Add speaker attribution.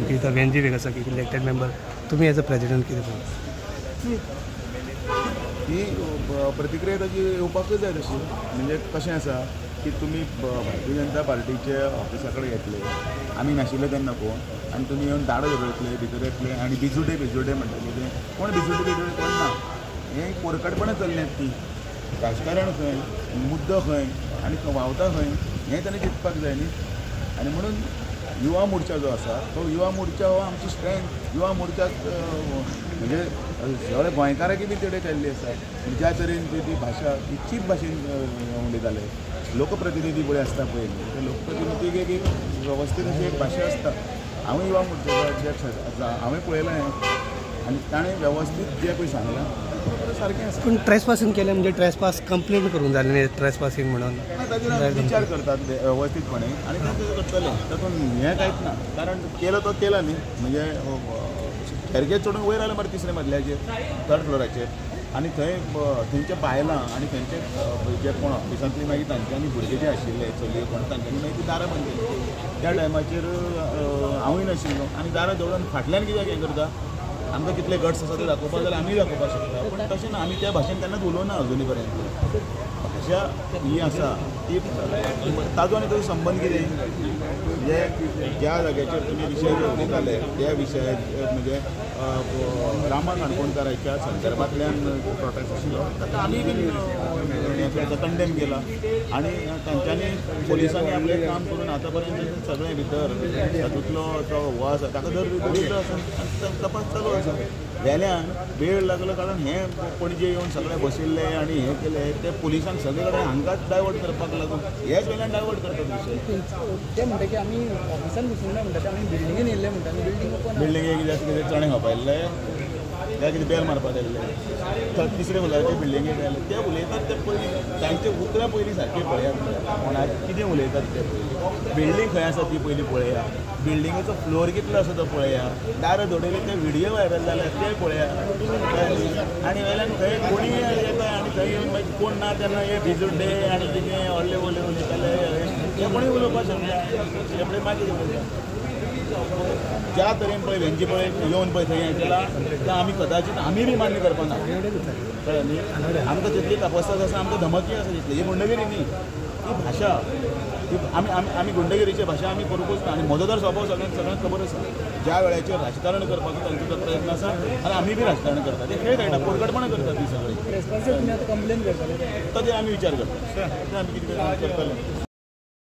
Speaker 1: आमची इथं वेंजी वेग आसा की इलेक्टेड मेंबर तुम्ही एज अ प्रेसिडेंट कितें पळयता?
Speaker 2: ही प्रतिक्रिया ताची येवपाकच जाय तशी. म्हणजे कशें आसा की तुमी भारतीय जनता पार्टीचे ऑफिसा कडेन येतले, आमी नाशिल्ले तेन्ना कोण, आनी तुमी येवन दाडो धरतले भितर येतले आनी बिजुटे म्हणटले कितें कोण बिजुटे कोण ना. हें पोरकटपणां चल्ल्यात ती. राजकारण खंय, मुद्दो खंय आनी वावता खंय हें ताणें चिंतपाक जाय न्ही. आनी म्हणून युवा मोर्चा जो आसा तो युवा मोर्चा हो आमची स्ट्रेंथ. युवा मोर्चाक म्हणजे सगळे गोंयकारांकी बी तेडे केल्ली आसा. ज्या तरेन ती भाशा ती चीप भाशेन उलयताले. लोकप्रतिनिधी पळय आसता पळय ते लोकप्रतिनिधीक एक वेवस्थीत अशी एक भाशा आसता. हांवूय युवा मोर्चाचो अध्यक्ष आसा, हांवें पळयलां हें आनी ताणें वेवस्थीत जें पळय सांगलां सारकें आसा.
Speaker 1: पूण ट्रेसपासिंग केलें म्हणजे ट्रेसपास कंप्लेंट करूंक जालें न्ही ट्रेसपासिंग म्हणून?
Speaker 2: ताजेर विचार करतात वेवस्थीतपणे आनी ते करतले. तातूंत हें कांयच ना. कारण केलो तो केला न्ही. म्हणजे खेरगे चडून वयर आयले मरे तिसऱ्या मजल्याचेर 3rd फ्लोराचेर आनी थंयचे बायलां आनी थंयचे जे कोण ऑफिसांतली मागीर तांच्यांनी भुरगे जे आशिल्ले चलयो कोण तांच्यांनी मागीर ती दारां बंद केली. त्या टायमाचेर हांवूय नाशिल्लो आनी दारां दवरून फाटल्यान कित्याक हें करता. आमकां कितले गट्स आसा ते दाखोवपाक जाल्यार आमी दाखोवपाक शकता. पूण तशें ना. आमी त्या भाशेन केन्नाच उलोवना अजुनी पर्यंत. भाशा ही आसा ती ताजो आनी ताजो संबंद कितें जे ज्या जाग्याचेर तुमी विशय जे उलयताले त्या विशय म्हणजे रामा काणकोणकाराच्या संदर्भांतल्यान प्रोटेस्ट आशिल्लो ताका आमी बी कंडेम केला. आनी तांच्यांनी पुलिसांनी आपलें काम करून आतां पर्यंत सगळें भितर तातूंतलो तो हो आसा ताका दवरिल्लो आसा आनी तपास चालू आसा. वेल्यान वेळ लागलो कारण हें पणजे येवन सगळे बशिल्ले आनी हें केलें ते पुलिसांक सगळे कडेन हांगाच डायवर्ट करपाक लागून हेच वेल्यान डायवर्ट करतात विशय.
Speaker 3: ते म्हणटा की आमी ऑफिसान बसून ना म्हणटा आमी बिल्डिंगेन येयल्ले म्हणटा आनी
Speaker 2: बिल्डिंगेक कितें चणे खावपायल्ले त्या कितें बेल मारपाक आयिल्ले 3रे फ्लोराचे बिल्डिंगेक आयले ते उलयतात ते पयलीं तांचे उतरां पयलीं सारकें पळयात. कोणाक कितें उलयतात ते पयलीं. बिल्डींग खंय आसा ती पयलीं पळया. बिल्डिंगेचो फ्लोर कितलो आसा तो पळया. दारां जोडयले ते व्हिडियो व्हायरल जाल्यात ते पळया. आनी वेल्यान थंय कोणीय येता आनी थंय येवन मागीर कोण ना तेन्ना हे भिजुड्डे आनी कितें व्हडले उलयताले हे कोणूय उलोवपाक शकता. हे मागीर उलयता. ज्या तरेन पळय वेंजी पळय येवन पळय थंय हें केलां तें आमी कदाचीत आमी बी मान्य करपाक ना. कळ्ळें न्ही. आमकां तितली तपासत आसा आमकां धमकी आसा तितली. ही गुंडगिरी न्ही. ही भाशा ती आमी गुंडगिरीची भाशा आमी करूंकूच ना. आनी म्हजो तर स्वभाव सगळ्यांक खबर आसा. ज्या वेळाचेर राजकारण करपाचो तांचो प्रयत्न आसा आनी आमी बी राजकारण करता ते खेळ खेळटा पोरगटपणां करतात ती सगळीं.
Speaker 3: तुमी आतां कंप्लेन करताले
Speaker 2: ताजेर आमी विचार करता. ते आमी कितें करतले.